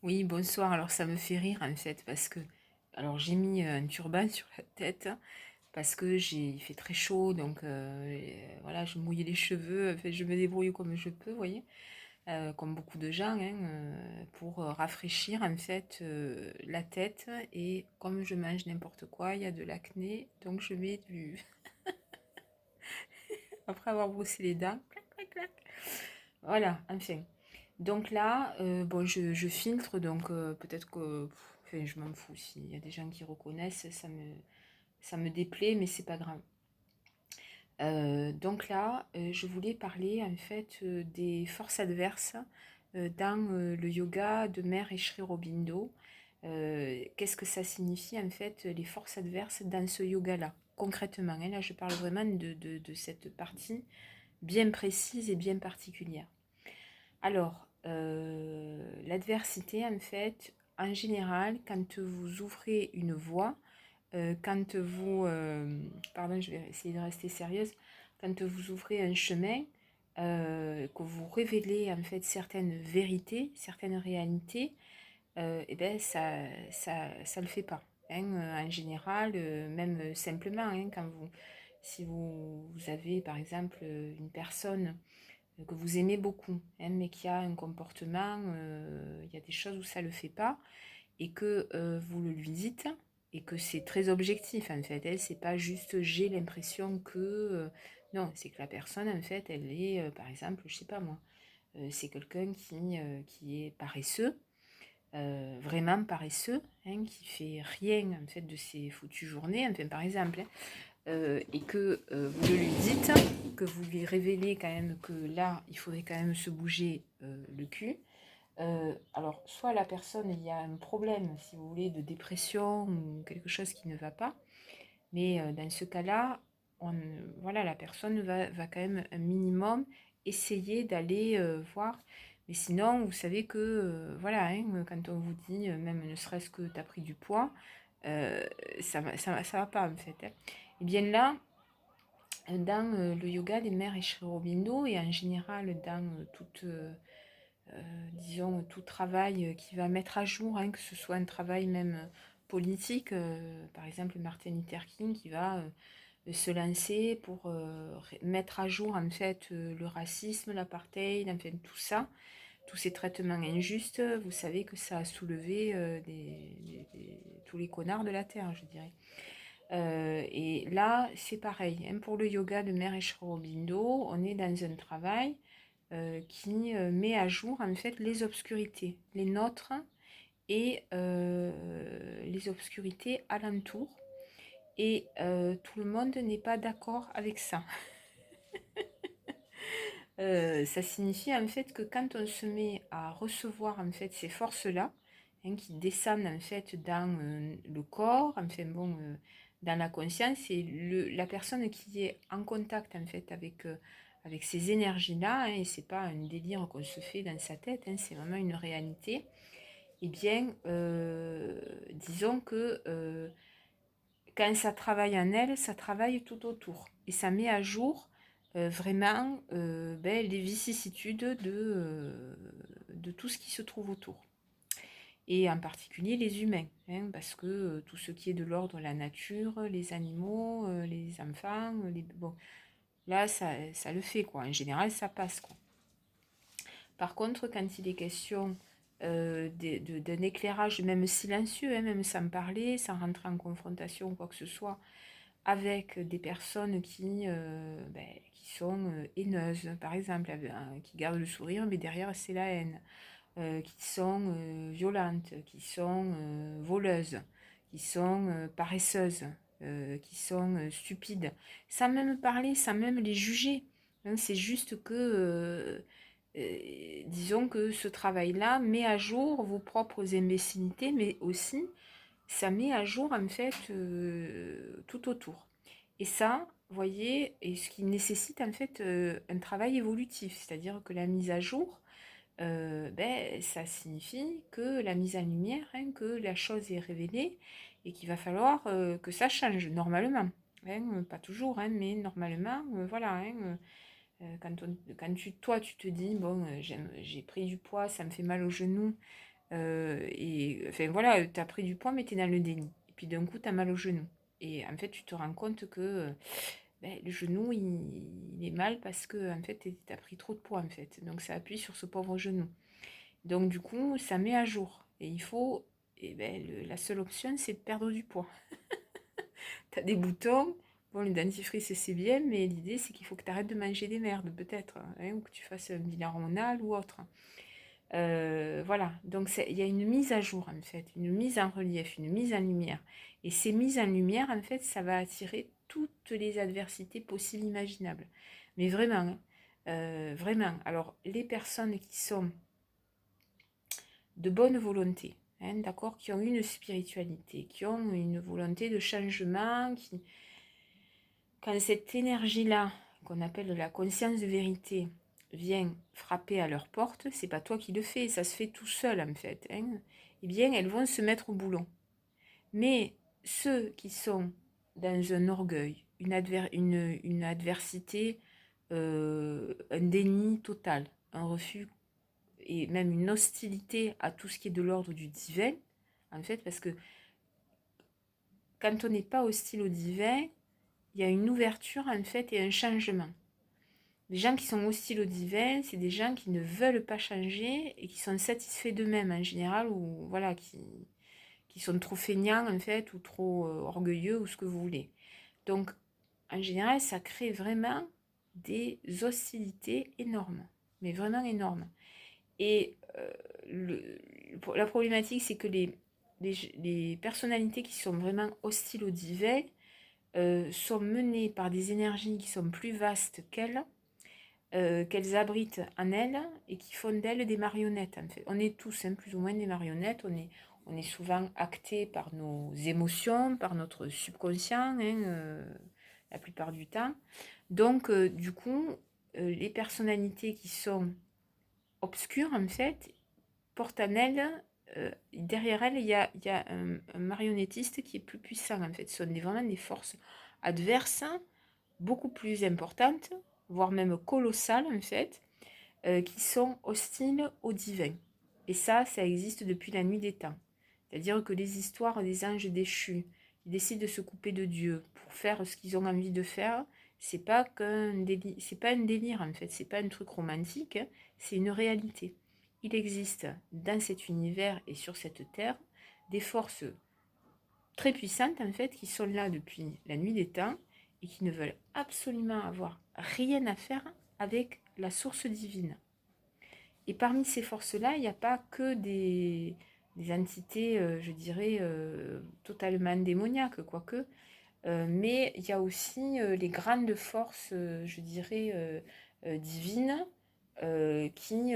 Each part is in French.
Oui, bonsoir. Alors ça me fait rire en fait parce que alors j'ai mis un turban sur la tête parce que il fait très chaud donc voilà, je mouille les cheveux, en fait, je me débrouille comme je peux, vous voyez, comme beaucoup de gens hein, pour rafraîchir en fait la tête et comme je mange n'importe quoi, il y a de l'acné donc je mets du après avoir brossé les dents, clac clac clac. Voilà, enfin. Donc là, bon, je filtre, donc peut-être que, enfin, je m'en fous. S'il y a des gens qui reconnaissent, ça me déplaît, mais c'est pas grave. Donc là, je voulais parler en fait des forces adverses dans le yoga de Mère et Sri Aurobindo. Qu'est-ce que ça signifie en fait les forces adverses dans ce yoga-là, concrètement, hein. Là, je parle vraiment de cette partie bien précise et bien particulière. Alors, l'adversité, en fait, en général, quand vous ouvrez une voie, quand vous... pardon, je vais essayer de rester sérieuse. Quand vous ouvrez un chemin, que vous révélez en fait certaines vérités, certaines réalités, et ben ça le fait pas, hein. En général, même simplement, hein, si vous avez par exemple une personne que vous aimez beaucoup, hein, mais qui a un comportement, il y a des choses où ça ne le fait pas, et que vous le lui dites, et que c'est très objectif en fait. Elle, c'est pas juste j'ai l'impression que. Non, c'est que la personne en fait, elle est, par exemple, je sais pas moi, c'est quelqu'un qui est paresseux, vraiment paresseux, hein, qui fait rien en fait de ses foutues journées, enfin par exemple, hein, et que vous le lui dites, que vous lui révélez quand même que là, il faudrait quand même se bouger le cul. Alors, soit la personne, il y a un problème, si vous voulez, de dépression ou quelque chose qui ne va pas, mais dans ce cas-là, voilà, la personne va quand même un minimum essayer d'aller voir. Mais sinon, vous savez que, voilà, hein, quand on vous dit, même ne serait-ce que tu as pris du poids, euh, ça va pas en fait, hein. Et bien là, dans le yoga des mères et Sri Aurobindo et en général dans disons, tout travail qui va mettre à jour, hein, que ce soit un travail même politique, par exemple Martin Luther King qui va se lancer pour mettre à jour en fait le racisme, l'apartheid, enfin tout ça, tous ces traitements injustes, vous savez que ça a soulevé tous les connards de la terre, je dirais. Et là, c'est pareil, hein, pour le yoga de Mère Aurobindo, on est dans un travail qui met à jour en fait les obscurités, les nôtres et les obscurités alentour. Et tout le monde n'est pas d'accord avec ça. Ça signifie en fait que quand on se met à recevoir en fait ces forces-là, hein, qui descendent en fait dans le corps, enfin bon, dans la conscience, et la personne qui est en contact en fait avec ces énergies-là, hein, et c'est pas un délire qu'on se fait dans sa tête, hein, c'est vraiment une réalité, et bien, disons que quand ça travaille en elle, ça travaille tout autour. Et ça met à jour vraiment les vicissitudes de tout ce qui se trouve autour. Et en particulier les humains, hein, parce que tout ce qui est de l'ordre, la nature, les animaux, les enfants, bon, là, ça le fait, quoi. En général, ça passe, quoi. Par contre, quand il est question d'un éclairage, même silencieux, hein, même sans parler, sans rentrer en confrontation ou quoi que ce soit, avec des personnes qui sont haineuses, par exemple, qui gardent le sourire, mais derrière c'est la haine, qui sont violentes, qui sont voleuses, qui sont paresseuses, qui sont stupides, sans même parler, sans même les juger, hein. C'est juste que, disons que ce travail-là met à jour vos propres imbécilités, mais aussi ça met à jour en fait tout autour. Et ça, vous voyez, et ce qui nécessite en fait un travail évolutif, c'est-à-dire que la mise à jour, ça signifie que la mise en lumière, hein, que la chose est révélée et qu'il va falloir que ça change normalement. Hein, pas toujours, hein, mais normalement, voilà. Hein, quand toi tu te dis, bon, j'ai pris du poids, ça me fait mal au genou, Et enfin voilà, tu as pris du poids, mais tu es dans le déni. Et puis d'un coup, tu as mal au genou. Et en fait, tu te rends compte que le genou, il est mal parce que en fait, tu as pris trop de poids, en fait. Donc ça appuie sur ce pauvre genou. Donc du coup, ça met à jour. Et il faut, la seule option, c'est de perdre du poids. Tu as des boutons. Bon, le dentifrice, c'est bien, mais l'idée, c'est qu'il faut que tu arrêtes de manger des merdes, peut-être, hein, ou que tu fasses un bilan hormonal ou autre. Voilà, donc il y a une mise à jour, en fait, une mise en relief, une mise en lumière. Et ces mises en lumière, en fait, ça va attirer toutes les adversités possibles, imaginables. Mais vraiment, hein, vraiment. Alors, les personnes qui sont de bonne volonté, hein, d'accord, qui ont une spiritualité, qui ont une volonté de changement, quand cette énergie-là, qu'on appelle la conscience de vérité, vient frapper à leur porte, c'est pas toi qui le fais, ça se fait tout seul en fait, hein, eh bien elles vont se mettre au boulot. Mais ceux qui sont dans un orgueil, une adversité, un déni total, un refus et même une hostilité à tout ce qui est de l'ordre du divin, en fait, parce que quand on n'est pas hostile au divin, il y a une ouverture en fait et un changement. Les gens qui sont hostiles au divin, c'est des gens qui ne veulent pas changer et qui sont satisfaits d'eux-mêmes en général, ou voilà, qui sont trop feignants en fait, ou trop orgueilleux, ou ce que vous voulez. Donc, en général, ça crée vraiment des hostilités énormes, mais vraiment énormes. Et la problématique, c'est que les personnalités qui sont vraiment hostiles au divin sont menées par des énergies qui sont plus vastes qu'elles abritent en elles et qui font d'elles des marionnettes. En fait. On est tous plus ou moins des marionnettes, on est souvent actés par nos émotions, par notre subconscient, la plupart du temps. Donc, du coup, les personnalités qui sont obscures, en fait, portent en elles, derrière elles, il y a un marionnettiste qui est plus puissant, en fait. Ce sont vraiment des forces adverses, beaucoup plus importantes, voire même colossales, en fait, qui sont hostiles au divin. Et ça existe depuis la nuit des temps. C'est-à-dire que les histoires des anges déchus qui décident de se couper de Dieu pour faire ce qu'ils ont envie de faire, c'est pas c'est pas un délire en fait, c'est pas un truc romantique, hein, c'est une réalité. Il existe dans cet univers et sur cette terre des forces très puissantes en fait qui sont là depuis la nuit des temps et qui ne veulent absolument avoir rien à faire avec la source divine. Et parmi ces forces-là, il n'y a pas que des entités, je dirais, totalement démoniaques, quoique, mais il y a aussi les grandes forces, je dirais, divines, qui,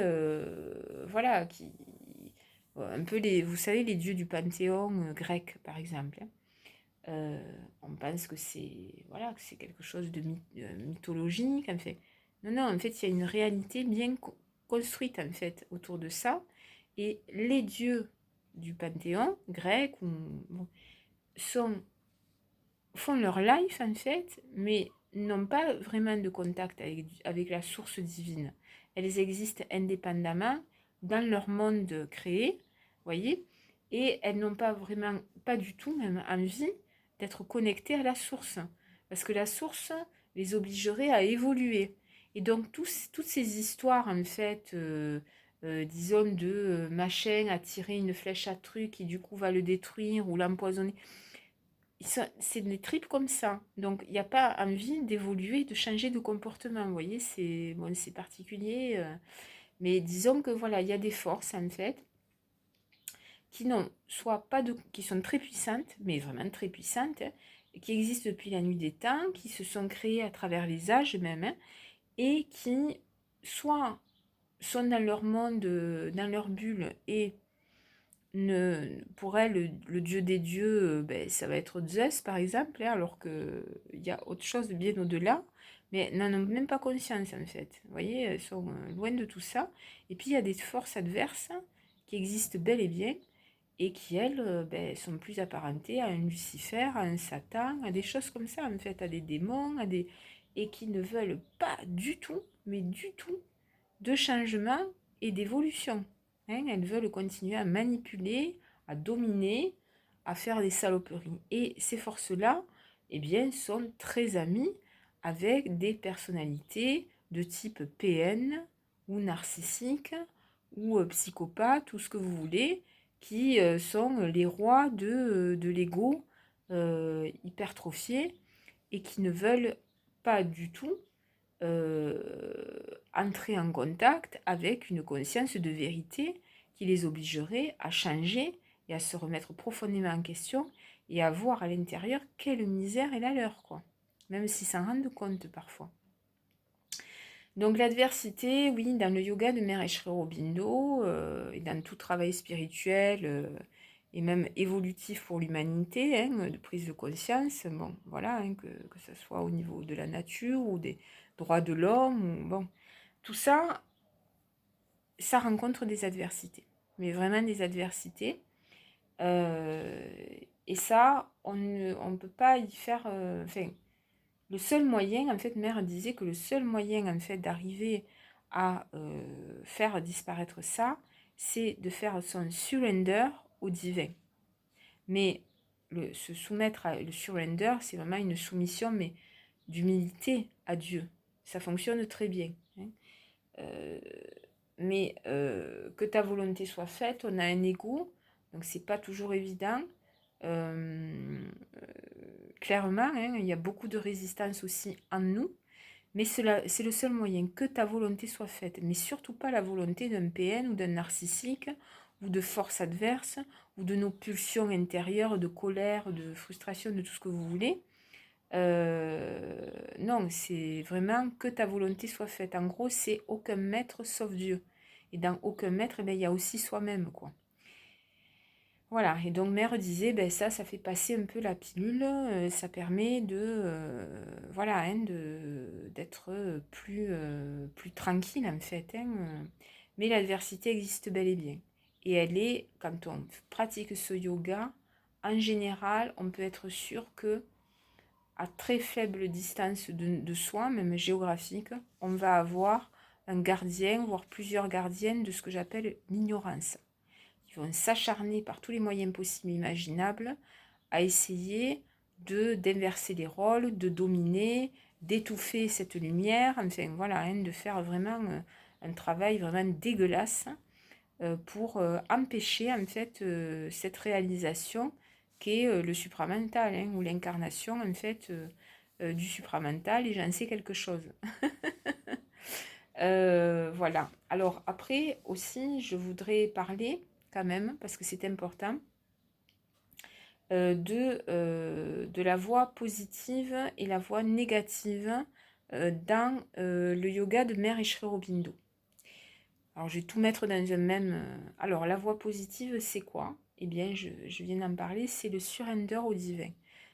voilà, un peu vous savez, les dieux du panthéon grec, par exemple. Hein. On pense que c'est voilà, que c'est quelque chose de mythologique, en fait. Non, non, en fait, il y a une réalité bien construite, en fait, autour de ça. Et les dieux du panthéon grec bon, sont, font leur life, en fait, mais n'ont pas vraiment de contact avec la source divine. Elles existent indépendamment dans leur monde créé, voyez, et elles n'ont pas vraiment, pas du tout même envie d'être connectées à la source, parce que la source les obligerait à évoluer. Et donc toutes ces histoires, en fait, disons de machin a tiré une flèche à truc qui du coup va le détruire ou l'empoisonner, c'est des tripes comme ça. Donc, il n'y a pas envie d'évoluer, de changer de comportement. Vous voyez, c'est bon, c'est particulier. Mais disons que voilà, il y a des forces, en fait, qui n'ont soit pas de, qui sont très puissantes, mais vraiment très puissantes, hein, qui existent depuis la nuit des temps, qui se sont créées à travers les âges même, hein, et qui soit sont dans leur monde, dans leur bulle, et pour elle, le dieu des dieux, ça va être Zeus, par exemple, hein, alors qu'il y a autre chose de bien au-delà, mais elles n'en ont même pas conscience, en fait. Vous voyez, elles sont loin de tout ça. Et puis, il y a des forces adverses qui existent bel et bien, et qui, elles, sont plus apparentées à un Lucifer, à un Satan, à des choses comme ça, en fait, à des démons, et qui ne veulent pas du tout, mais du tout, de changement et d'évolution. hein, elles veulent continuer à manipuler, à dominer, à faire des saloperies. Et ces forces-là, eh bien, sont très amies avec des personnalités de type PN ou narcissique ou psychopathe, ou ce que vous voulez, qui sont les rois de l'ego hypertrophié et qui ne veulent pas du tout entrer en contact avec une conscience de vérité qui les obligerait à changer et à se remettre profondément en question et à voir à l'intérieur quelle misère est la leur, quoi. Même s'ils s'en rendent compte parfois. Donc l'adversité, oui, dans le yoga de Mahesh Aurobindo et dans tout travail spirituel et même évolutif pour l'humanité, hein, de prise de conscience, bon, voilà, hein, que ce soit au niveau de la nature ou des droits de l'homme, ou, bon, tout ça, ça rencontre des adversités, mais vraiment des adversités. Euh, et ça, on ne peut pas y faire... Enfin, le seul moyen, en fait, Mère disait que le seul moyen, en fait, d'arriver à faire disparaître ça, c'est de faire son surrender au divin. Mais se soumettre le surrender, c'est vraiment une soumission, mais d'humilité à Dieu. Ça fonctionne très bien. Hein. Euh, mais que ta volonté soit faite, on a un ego, donc c'est pas toujours évident. Clairement, hein, il y a beaucoup de résistance aussi en nous, mais c'est le seul moyen, que ta volonté soit faite, mais surtout pas la volonté d'un PN ou d'un narcissique ou de force adverse ou de nos pulsions intérieures de colère, de frustration, de tout ce que vous voulez. Non, c'est vraiment que ta volonté soit faite. En gros, c'est aucun maître sauf Dieu. Et dans aucun maître, eh bien, il y a aussi soi-même, quoi. Voilà, et donc mère disait, ben ça fait passer un peu la pilule, ça permet voilà, hein, d'être plus tranquille en fait. Hein, mais l'adversité existe bel et bien. Et elle est, quand on pratique ce yoga, en général, on peut être sûr que à très faible distance de soi, même géographique, on va avoir un gardien, voire plusieurs gardiennes de ce que j'appelle l'ignorance. Ils vont s'acharner par tous les moyens possibles et imaginables à essayer d'inverser les rôles, de dominer, d'étouffer cette lumière, enfin voilà, hein, de faire vraiment un travail vraiment dégueulasse pour empêcher en fait cette réalisation qu'est le supramental, hein, ou l'incarnation en fait du supramental, et j'en sais quelque chose. Voilà. Alors après aussi, je voudrais parler quand même, parce que c'est important, de la voie positive et la voie négative dans le yoga de Mère Ishri Aurobindo. Alors je vais tout mettre dans un même... Alors la voie positive, c'est quoi? Eh bien, je viens d'en parler, c'est le surrender au divin.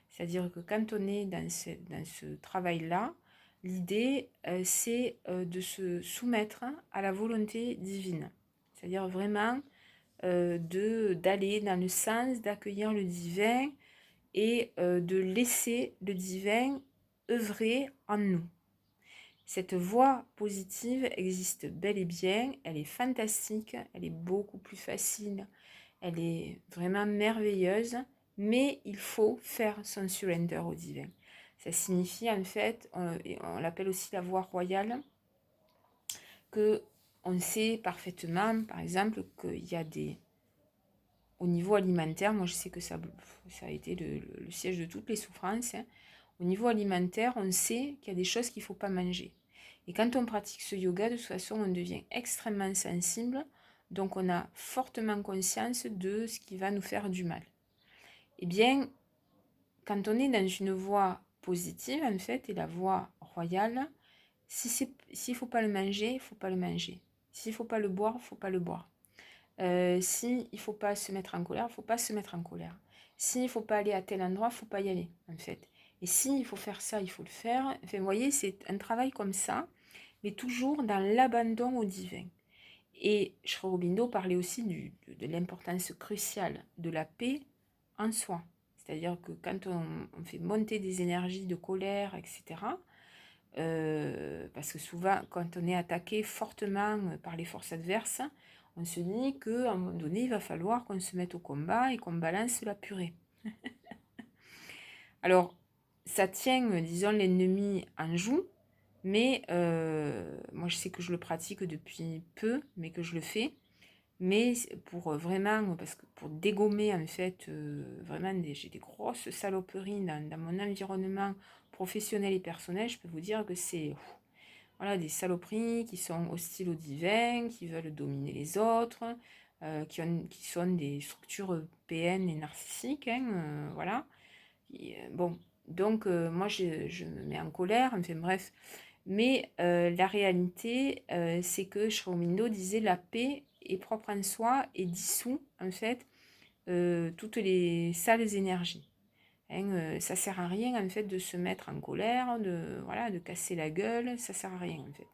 C'est-à-dire que quand on est dans ce travail-là, l'idée, c'est de se soumettre à la volonté divine. C'est-à-dire vraiment d'aller dans le sens d'accueillir le divin et de laisser le divin œuvrer en nous. Cette voie positive existe bel et bien, elle est fantastique, elle est beaucoup plus facile, elle est vraiment merveilleuse, mais il faut faire son surrender au divin. Ça signifie en fait, et on l'appelle aussi la voie royale, que on sait parfaitement, par exemple, qu'il y a au niveau alimentaire, moi je sais que ça a été le siège de toutes les souffrances, hein. Au niveau alimentaire, on sait qu'il y a des choses qu'il ne faut pas manger. Et quand on pratique ce yoga, de toute façon, on devient extrêmement sensible, donc on a fortement conscience de ce qui va nous faire du mal. Eh bien, quand on est dans une voie positive, en fait, et la voie royale, s'il ne faut pas le manger, il ne faut pas le manger. S'il ne faut pas le boire, il ne faut pas le boire. S'il ne faut pas se mettre en colère, il ne faut pas se mettre en colère. S'il ne faut pas aller à tel endroit, il ne faut pas y aller, en fait. Et s'il faut faire ça, il faut le faire. Enfin, vous voyez, c'est un travail comme ça, mais toujours dans l'abandon au divin. Et Sri Aurobindo parlait aussi de l'importance cruciale de la paix en soi. C'est-à-dire que quand on fait monter des énergies de colère, etc., parce que souvent, quand on est attaqué fortement par les forces adverses, On se dit qu'à un moment donné, il va falloir qu'on se mette au combat et qu'on balance la purée. Alors, ça tient, disons, l'ennemi en joue, mais moi je sais que je le pratique depuis peu, mais que je le fais. Mais pour vraiment, parce que pour dégommer en fait, vraiment, j'ai des grosses saloperies dans mon environnement professionnel et personnel, je peux vous dire que c'est voilà, des saloperies qui sont hostiles au divin, qui veulent dominer les autres, qui sont des structures PN et narcissiques, hein, voilà. Bon, donc moi je me mets en colère, enfin bref. Mais la réalité, c'est que Shaumindo disait la paix est propre en soi et dissout en fait toutes les sales énergies. Hein, ça sert à rien en fait de se mettre en colère, voilà, de casser la gueule, ça sert à rien en fait.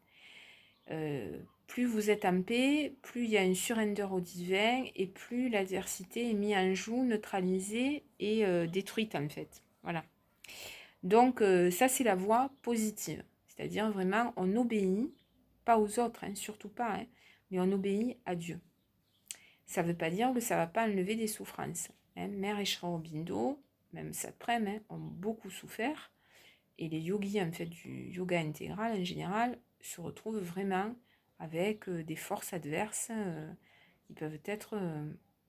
Plus vous êtes en paix, plus il y a une surrender au divin et plus l'adversité est mise en joue, neutralisée et détruite en fait. Voilà. Donc ça c'est la voie positive. C'est-à-dire vraiment on obéit, pas aux autres, hein, surtout pas, hein, mais on obéit à Dieu. Ça ne veut pas dire que ça ne va pas enlever des souffrances. Hein. Mère et Shri Aurobindo, même Satprem, hein, ont beaucoup souffert. Et les yogis en fait, du yoga intégral en général se retrouvent vraiment avec des forces adverses qui peuvent être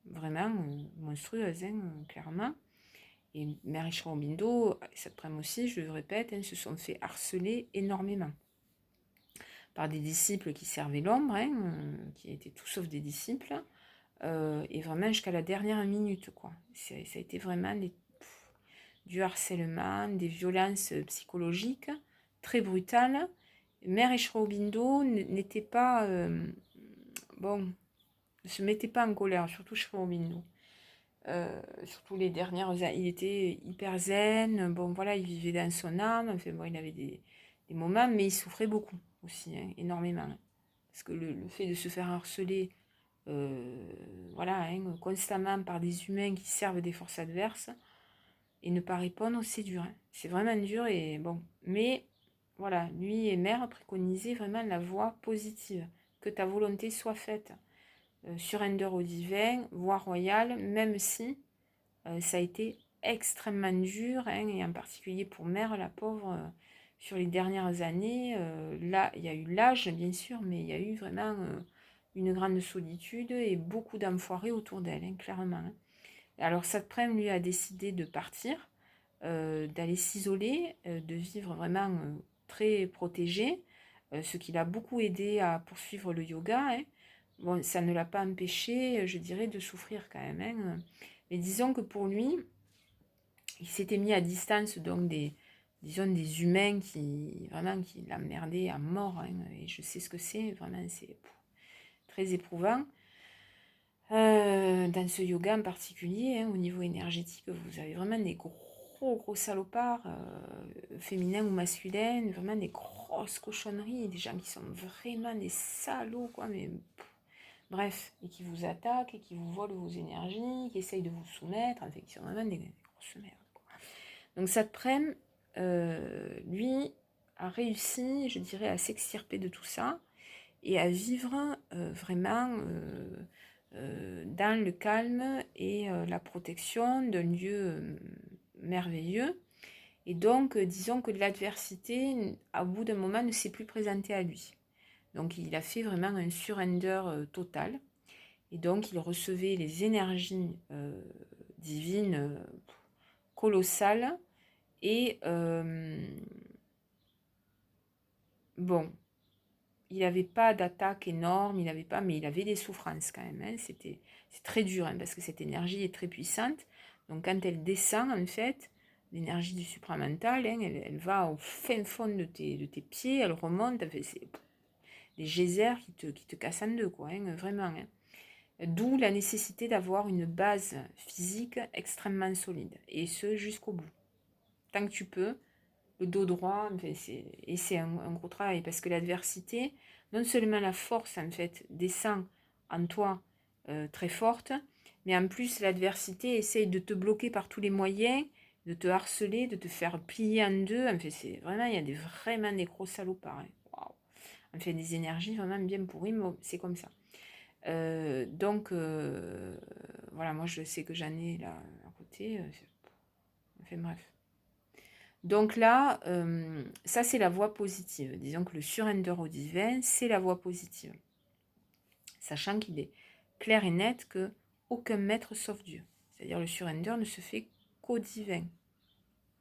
vraiment monstrueuses, hein, clairement. Et Mère et Shri Aurobindo, Satprem aussi, je le répète, hein, se sont fait harceler énormément par des disciples qui servaient l'ombre, hein, qui étaient tout sauf des disciples. Et vraiment jusqu'à la dernière minute, quoi. Ça a été vraiment du harcèlement, des violences psychologiques très brutales. Mère et Shri Aurobindo n'était pas... bon, ne se mettait pas en colère, surtout Shri Aurobindo. Surtout les dernières années, il était hyper zen, bon voilà, il vivait dans son âme, enfin bon, il avait des moments, mais il souffrait beaucoup aussi, hein, énormément. Hein. Parce que le fait de se faire harceler voilà, hein, constamment par des humains qui servent des forces adverses et ne pas répondre, c'est dur. Hein. C'est vraiment dur et bon. Mais voilà, lui et Mère préconisaient vraiment la voie positive, que ta volonté soit faite. Surrender au divin, voie royale, même si ça a été extrêmement dur, hein, et en particulier pour Mère, la pauvre, sur les dernières années. Là, il y a eu l'âge, bien sûr, mais il y a eu vraiment une grande solitude et beaucoup d'enfoirés autour d'elle, hein, clairement. Hein. Alors, Satprem, lui, a décidé de partir, d'aller s'isoler, de vivre vraiment très protégé, ce qui l'a beaucoup aidé à poursuivre le yoga. Hein. Bon, ça ne l'a pas empêché, je dirais, de souffrir quand même. Hein. Mais disons que pour lui, il s'était mis à distance donc disons des humains qui vraiment qui l'emmerdaient à mort. Hein, et je sais ce que c'est, vraiment c'est très éprouvant. Dans ce yoga en particulier, hein, au niveau énergétique, vous avez vraiment des gros salopards, féminins ou masculins, vraiment des grosses cochonneries, des gens qui sont vraiment des salauds, quoi, mais bref, et qui vous attaquent, et qui vous volent vos énergies, qui essayent de vous soumettre, enfin, qui sont vraiment des grosses merdes. Quoi. Donc Satprem, lui, a réussi, je dirais, à s'extirper de tout ça et à vivre vraiment dans le calme et la protection d'un lieu merveilleux. Et donc, disons que l'adversité, au bout d'un moment, ne s'est plus présentée à lui. Donc, il a fait vraiment un surrender total. Et donc, il recevait les énergies divines colossales. Et bon, il n'avait pas d'attaque énorme, mais il avait des souffrances quand même. Hein. C'est très dur hein, parce que cette énergie est très puissante. Donc quand elle descend, en fait, l'énergie du supramental, hein, elle va au fin fond de tes pieds, elle remonte. Enfin, c'est des geysers qui te cassent en deux, quoi, hein, vraiment. Hein. D'où la nécessité d'avoir une base physique extrêmement solide, et ce jusqu'au bout. Tant que tu peux, le dos droit, enfin, c'est un gros travail, parce que l'adversité, non seulement la force, en fait, descend en toi très forte, mais en plus, l'adversité essaye de te bloquer par tous les moyens, de te harceler, de te faire plier en deux. Enfin, c'est vraiment, il y a vraiment des gros salopards. Hein. Waouh. Enfin, des énergies vraiment bien pourries, mais bon, c'est comme ça. Donc, voilà, moi je sais que j'en ai là à côté. Enfin bref. Donc là, ça c'est la voie positive. Disons que le surrender au divin, c'est la voie positive. Sachant qu'il est clair et net que aucun maître sauf Dieu. C'est-à-dire le surrender ne se fait qu'au divin.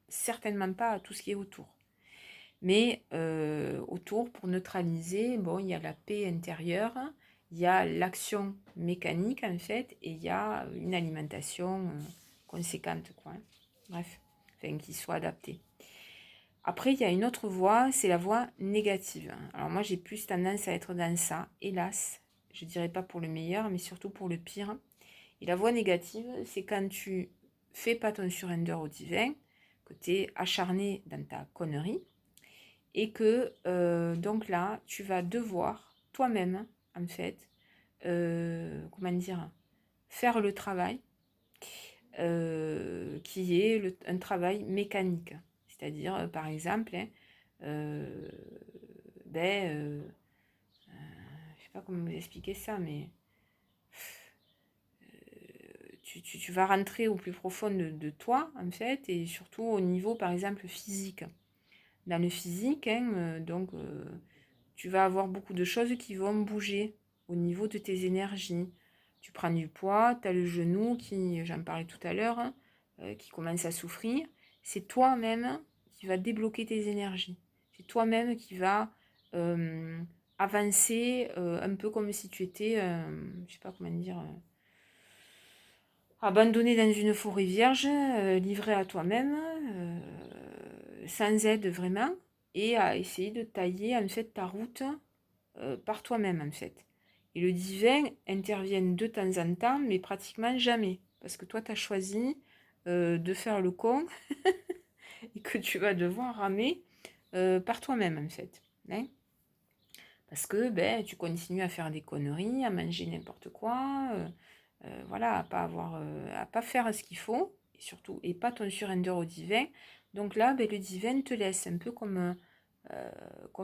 Certainement pas à tout ce qui est autour. Mais autour, pour neutraliser, bon, il y a la paix intérieure, il y a l'action mécanique en fait, et il y a une alimentation conséquente, quoi. Bref, enfin, qui soit adaptée. Après, il y a une autre voie, c'est la voie négative. Alors moi, j'ai plus tendance à être dans ça, hélas. Je dirais pas pour le meilleur, mais surtout pour le pire. Et la voie négative, c'est quand tu fais pas ton surrender au divin, que tu es acharné dans ta connerie, et que donc là, tu vas devoir toi-même, en fait, comment dire, faire le travail qui est un travail mécanique. C'est-à-dire, par exemple, hein, euh, ben, je sais pas comment vous expliquer ça, mais tu vas rentrer au plus profond de toi, en fait, et surtout au niveau, par exemple, physique. Dans le physique, hein, donc, tu vas avoir beaucoup de choses qui vont bouger au niveau de tes énergies. Tu prends du poids, tu as le genou qui, j'en parlais tout à l'heure, hein, qui commence à souffrir. C'est toi-même qui va débloquer tes énergies. C'est toi-même qui va euh, avancer un peu comme si tu étais, je sais pas comment dire, abandonné dans une forêt vierge, livré à toi-même, sans aide vraiment, et à essayer de tailler en fait ta route par toi-même en fait. Et le divin intervient de temps en temps, mais pratiquement jamais. Parce que toi, tu as choisi de faire le con et que tu vas devoir ramer par toi-même en fait. Hein. Parce que ben, tu continues à faire des conneries, à manger n'importe quoi, voilà, à pas faire ce qu'il faut, et surtout, et pas ton surrender au divin. Donc là, ben, le divin te laisse un peu comme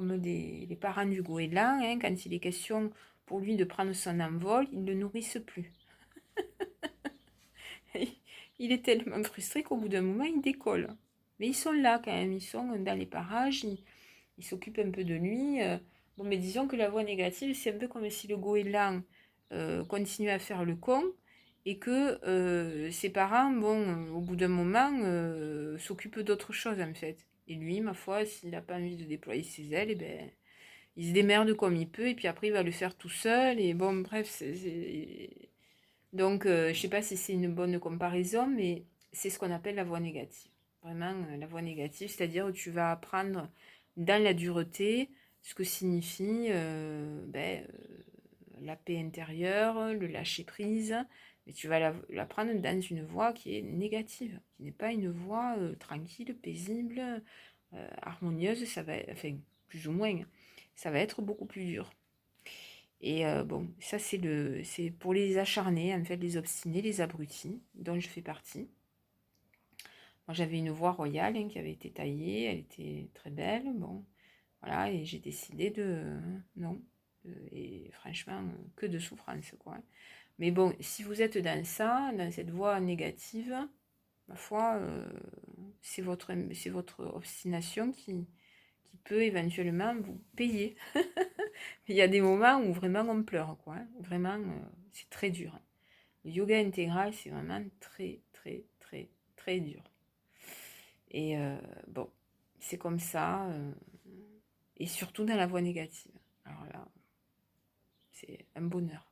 les parents du goéland, hein, quand il est question pour lui de prendre son envol, ils ne le nourrissent plus. Il est tellement frustré qu'au bout d'un moment, il décolle. Mais ils sont là quand même, ils sont dans les parages, ils s'occupent un peu de lui. Bon, mais disons que la voie négative, c'est un peu comme si le goéland continue à faire le con et que ses parents, bon, au bout d'un moment, s'occupent d'autre chose en fait. Et lui, ma foi, s'il n'a pas envie de déployer ses ailes, eh ben, il se démerde comme il peut et puis après il va le faire tout seul. Et bon, bref, donc je sais pas si c'est une bonne comparaison, mais c'est ce qu'on appelle la voie négative. Vraiment, la voie négative, c'est-à-dire où tu vas apprendre dans la dureté ce que signifie la paix intérieure, le lâcher-prise, mais tu vas l'apprendre dans une voie qui est négative, qui n'est pas une voie tranquille, paisible, harmonieuse, ça va, enfin, plus ou moins, ça va être beaucoup plus dur. Et bon, ça c'est pour les acharnés, en fait, les obstinés, les abrutis, dont je fais partie. Moi j'avais une voie royale hein, qui avait été taillée, elle était très belle, bon, voilà, et j'ai décidé de... non, et franchement, que de souffrance, quoi. Mais bon, si vous êtes dans ça, dans cette voie négative, ma foi, c'est votre obstination qui peut éventuellement vous payer. Il y a des moments où vraiment on pleure, quoi. Hein. Vraiment, c'est très dur. Le yoga intégral, c'est vraiment très, très, très, très dur. Et bon, c'est comme ça. Et surtout dans la voie négative. Alors là, c'est un bonheur.